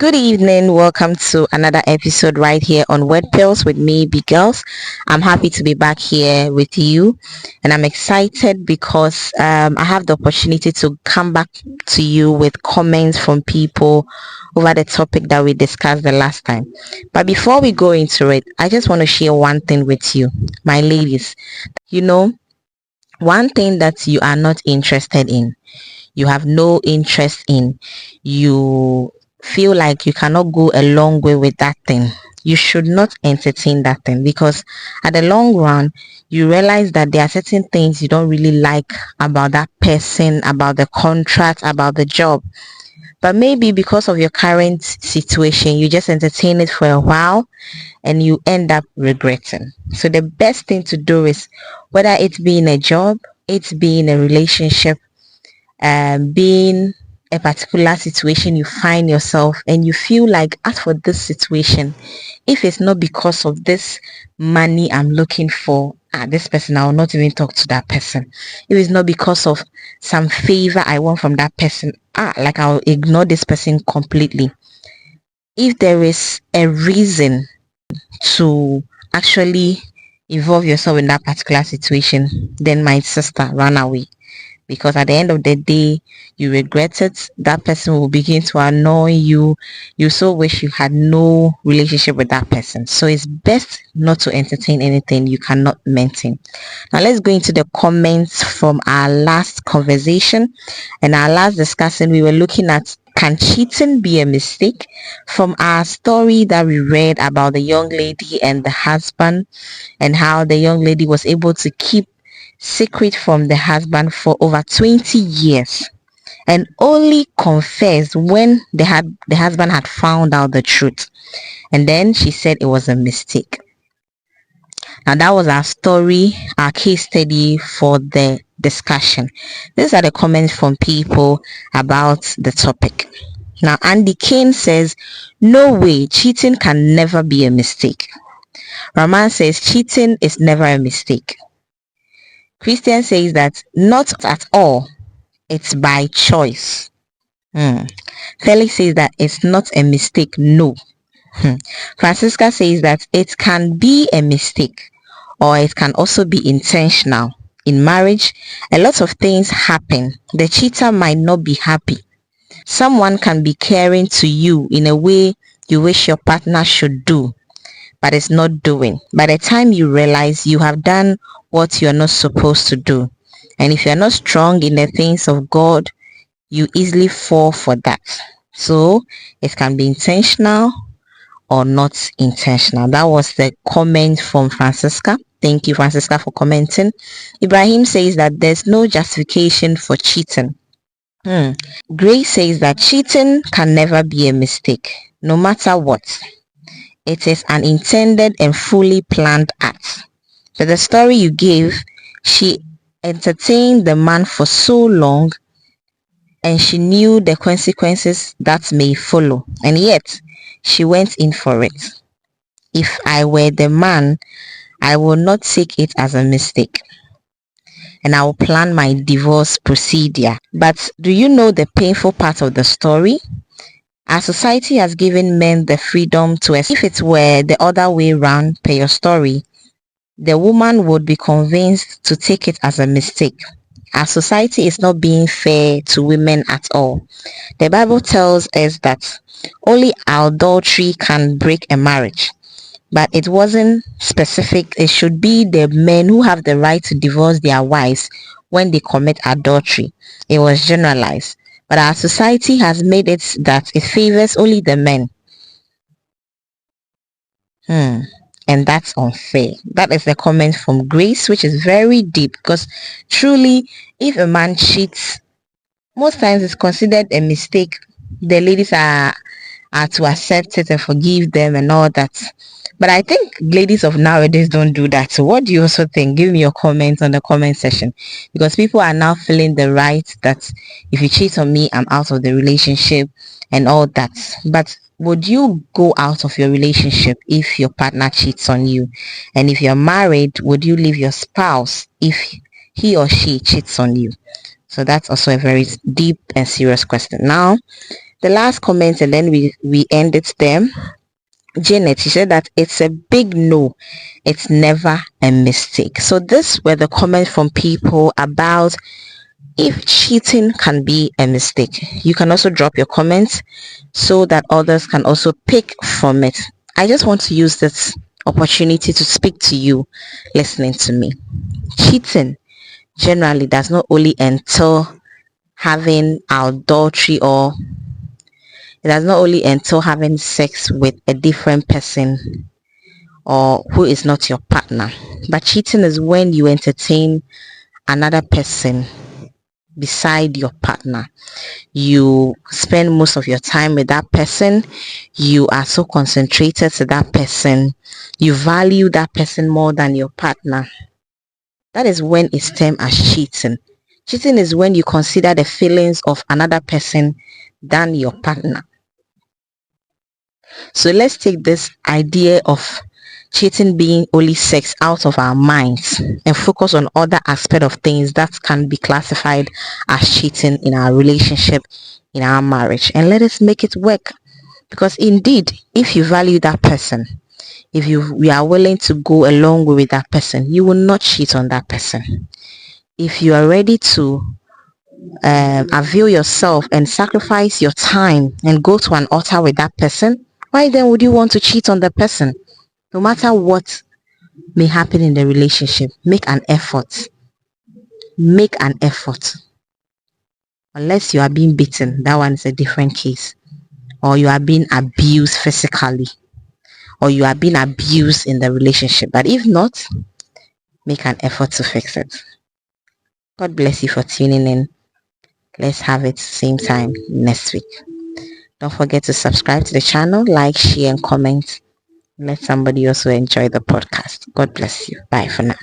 Good evening. Welcome to another episode right here on Word Pills with me, Big Girls. I'm happy to be back here with you, and I'm excited because I have the opportunity to come back to you with comments from people over the topic that we discussed the last time. But before we go into it, I just want to share one thing with you, my ladies. You know, one thing that you are not interested in, you have no interest in, you feel like you cannot go a long way with that thing, you should not entertain that thing, because at the long run you realize that there are certain things you don't really like about that person, about the contract, about the job. But maybe because of your current situation, you just entertain it for a while and you end up regretting. So the best thing to do is, whether it be in a job, it's be in a relationship, being a particular situation you find yourself, and you feel like, as for this situation, if it's not because of this money I'm looking for, this person, I will not even talk to that person. If it's not because of some favor I want from that person, like, I'll ignore this person completely. If there is a reason to actually involve yourself in that particular situation, then my sister, run away, because at the end of the day you regret it. That person will begin to annoy you. You so wish you had no relationship with that person. So it's best not to entertain anything you cannot maintain. Now let's go into the comments from our last conversation and our last discussion. We were looking at, can cheating be a mistake? From our story that we read about the young lady and the husband, and how the young lady was able to keep secret from the husband for over 20 years and only confessed when the husband had found out the truth, and then she said it was a mistake. Now that was our story, our case study for the discussion. These are the comments from people about the topic. Now Andy Kane says, no way, cheating can never be a mistake. Raman says cheating is never a mistake. Christian says that not at all, it's by choice. Felix says that it's not a mistake, no. Francisca says that it can be a mistake, or it can also be intentional. In marriage, a lot of things happen. The cheater might not be happy. Someone can be caring to you in a way you wish your partner should do, but it's not doing. By the time you realize, you have done what you're not supposed to do. And if you're not strong in the things of God, you easily fall for that. So it can be intentional or not intentional. That was the comment from Francisca. Thank you, Francisca, for commenting. Ibrahim says that there's no justification for cheating. Grace says that cheating can never be a mistake, no matter what. It is an intended and fully planned act. So the story you gave, she entertained the man for so long and she knew the consequences that may follow, and yet she went in for it. If I were the man, I will not take it as a mistake, and I will plan my divorce procedure. But do you know the painful part of the story? Our society has given men the freedom to, if it were the other way round per your story, the woman would be convinced to take it as a mistake. Our society is not being fair to women at all. The Bible tells us that only adultery can break a marriage, but it wasn't specific. It should be the men who have the right to divorce their wives when they commit adultery. It was generalized, but our society has made it that it favors only the men. And that's unfair. That is a comment from Grace, which is very deep, because truly, if a man cheats, most times it's considered a mistake. The ladies are to accept it and forgive them and all that. But I think ladies of nowadays don't do that. So what do you also think? Give me your comments on the comment section, because people are now feeling the right that if you cheat on me, I'm out of the relationship and all that. But would you go out of your relationship if your partner cheats on you? And if you're married, would you leave your spouse if he or she cheats on you? So that's also a very deep and serious question. Now, The last comment, and then we end it there. Janet, she said that it's a big no. It's never a mistake. So this were the comments from people about if cheating can be a mistake. You can also drop your comments so that others can also pick from it. I just want to use this opportunity to speak to you listening to me. Cheating generally does not only entail having adultery, or it does not only entail having sex with a different person or who is not your partner, but cheating is when you entertain another person beside your partner. You spend most of your time with that person. You are so concentrated to that person. You value that person more than your partner. That is when it's termed as cheating. Cheating is when you consider the feelings of another person than your partner. So let's take this idea of cheating being only sex out of our minds and focus on other aspects of things that can be classified as cheating in our relationship, in our marriage, and let us make it work. Because indeed, if you value that person, if we are willing to go along with that person, you will not cheat on that person. If you are ready to avail yourself and sacrifice your time and go to an altar with that person, why then would you want to cheat on the person? No matter what may happen in the relationship, make an effort. Make an effort. Unless you are being beaten, that one is a different case. Or you are being abused physically, or you are being abused in the relationship. But if not, make an effort to fix it. God bless you for tuning in. Let's have it same time next week. Don't forget to subscribe to the channel, like, share, and comment. Let somebody also enjoy the podcast. God bless you. Bye for now.